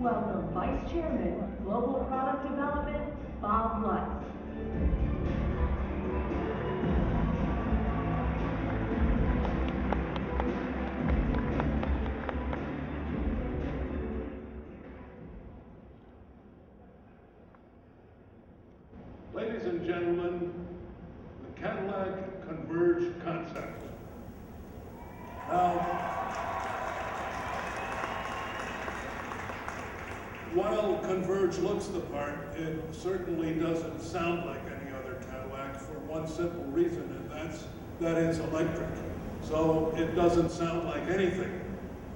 welcome Vice Chairman, Global Product Development, Bob Lutz. Ladies and gentlemen, the Cadillac Converj concept. Now, while Converj looks the part, it certainly doesn't sound like any other Cadillac for one simple reason, and that it's electric. So it doesn't sound like anything,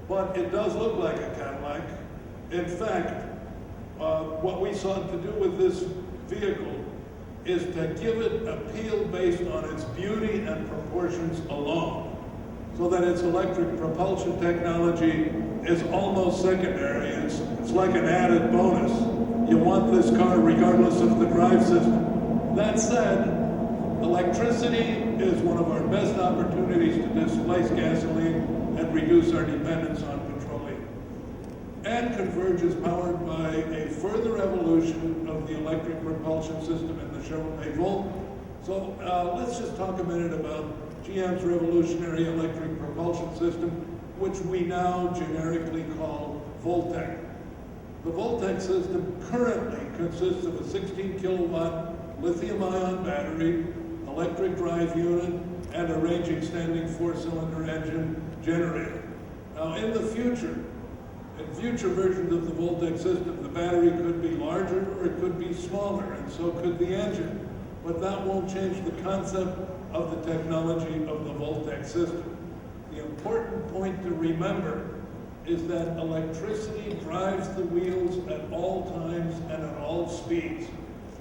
but it does look like a Cadillac. In fact, what we sought to do with this vehicle is to give it appeal based on its beauty and proportions alone, so that its electric propulsion technology is almost secondary. It's like an added bonus. You want this car regardless of the drive system. That said, electricity is one of our best opportunities to displace gasoline and reduce our dependence on petroleum. And Converj is powered by a further evolution of the electric propulsion system in the Chevy Volt. So let's just talk a minute about GM's revolutionary electric propulsion system, which we now generically call Voltec. The Voltec system currently consists of a 16 kilowatt lithium-ion battery, electric drive unit, and a range-extending 4-cylinder engine generator. Now in the future, in future versions of the Voltec system, the battery could be larger or it could be smaller, and so could the engine. But that won't change the concept of the technology of the Voltec system. The important point to remember is that electricity drives the wheels at all times and at all speeds.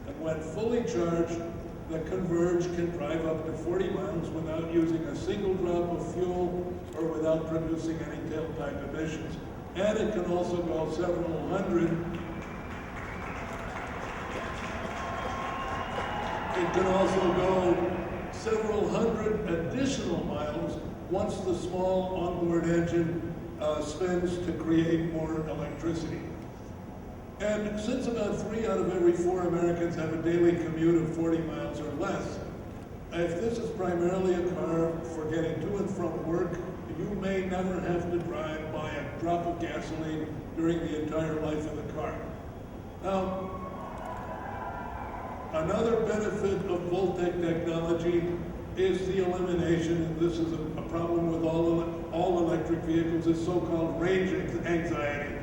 And when fully charged, the Converj can drive up to 40 miles without using a single drop of fuel or without producing any tailpipe emissions. And it can also go several hundred. It can also go several hundred additional miles once the small onboard engine spins to create more electricity. And since about 3 out of every 4 Americans have a daily commute of 40 miles or less, if this is primarily a car for getting to and from work, you may never have to buy a drop of gasoline during the entire life of the car. Now, another benefit of Voltec technology is the elimination, and this is a problem with all electric vehicles, is so-called range anxiety,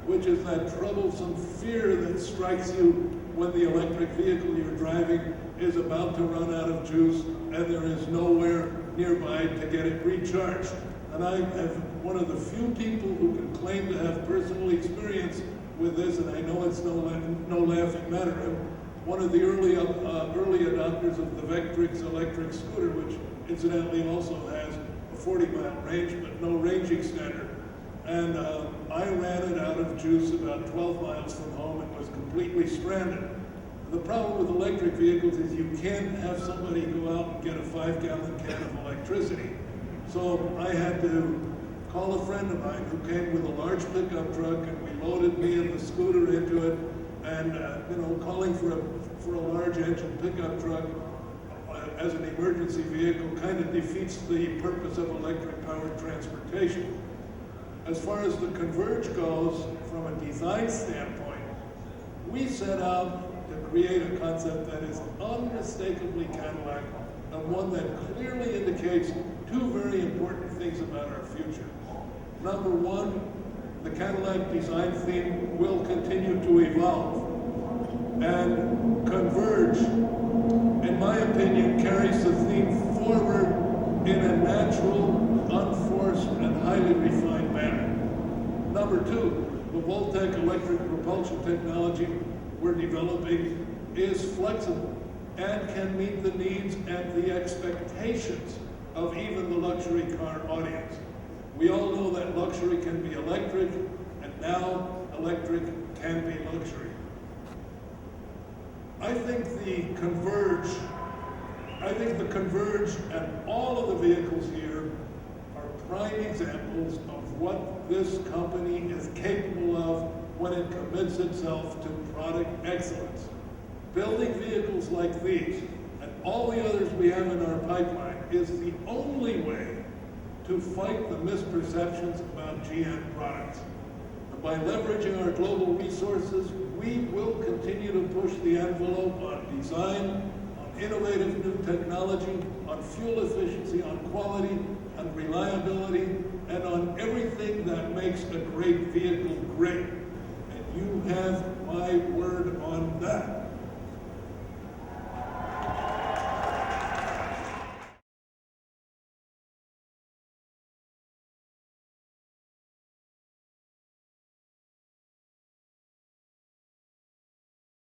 which is that troublesome fear that strikes you when the electric vehicle you're driving is about to run out of juice and there is nowhere nearby to get it recharged. And I am one of the few people who can claim to have personal experience with this, and I know it's no laughing matter. I'm one of the early adopters of the Vectrix electric scooter, which incidentally also has a 40-mile range, but no range extender. And I ran it out of juice about 12 miles from home and was completely stranded. The problem with electric vehicles is you can't have somebody go out and get a 5-gallon can of electricity. So I had to call a friend of mine who came with a large pickup truck, and we loaded me and the scooter into it. And calling for a large engine pickup truck as an emergency vehicle kind of defeats the purpose of electric powered transportation. As far as the Converj goes, from a design standpoint, we set out to create a concept that is unmistakably Cadillac, and one that clearly indicates 2 very important things about our future. Number one, the Cadillac design theme will continue to evolve. And Converj, in my opinion, carries the theme forward in a natural, unforced, and highly refined manner. Number 2, the Voltec electric propulsion technology we're developing is flexible and can meet the needs and the expectations of even the luxury car audience. We all know that luxury can be electric, and now electric can be luxury. I think the Converj and all of the vehicles here are prime examples of what this company is capable of when it commits itself to product excellence. Building vehicles like these and all the others we have in our pipeline is the only way to fight the misperceptions about GM products. And by leveraging our global resources, we will continue to push the envelope on design, on innovative new technology, on fuel efficiency, on quality, on reliability, and on everything that makes a great vehicle great. And you have my word on that.